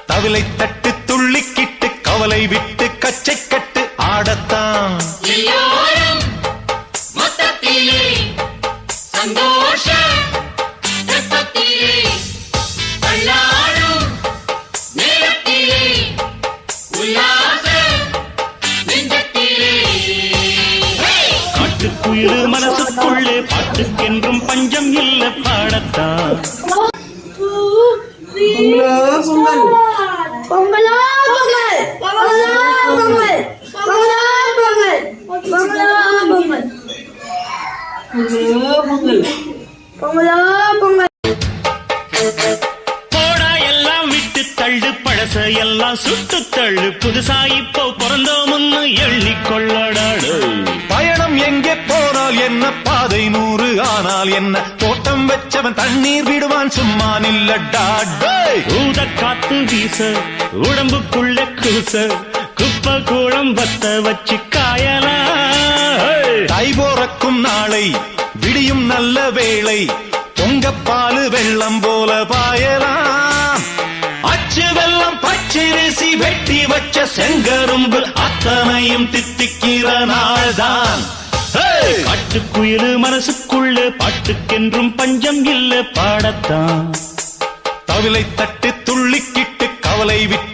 தவிலை தட்டு துள்ளிக்கிட்டு கவலை விட்டு கச்சை கட்டு ஆடத்தான் சந்தோஷ காட்டுக்குயிரு மனசுக்குள்ளே பாட்டுக்கென்றும் பஞ்சம் இல்ல பாடத்தான் பொங்கலோ பொங்கல் பொங்கலோ பொங்கல் பொங்கலோ பொங்கல் பொங்கலோ பொங்கல் பொங்கலோ பொங்கல் போடா எல்லாம் விட்டு தள்ளு பழச எல்லாம் சுட்டு தள்ளு புதுசா இப்போ பிறந்தோம்னு எண்ணிக்கொள்ளடாடு பயணம் எங்கே போனால் என்ன பாதை 100 ஆனால் என்ன தோட்டம் வச்சவன் தண்ணீர் விடுவான் சும்மா நில்லடா ஊத காத்து வீச உடம்புக்குள்ள கூச குப்பை கூடம் பத்த வச்சு காயலாம் தை போறக்கும் நாளை விடியும் நல்ல வேளை பொங்கப்பாலு வெள்ளம் போல பாயலாம் அச்சு வெள்ளம் பச்சரிசி வெட்டி வச்ச செங்கரும்பு அத்தனையும் தித்திக்கிற நாள்தான் காட்டுக்குயிரு மனசுக்குள்ள பாட்டுக்கென்றும் பஞ்சம் இல்ல பாடத்தான் தவிலை தட்டு துள்ளிக்கிட்டு கவலை விட்டு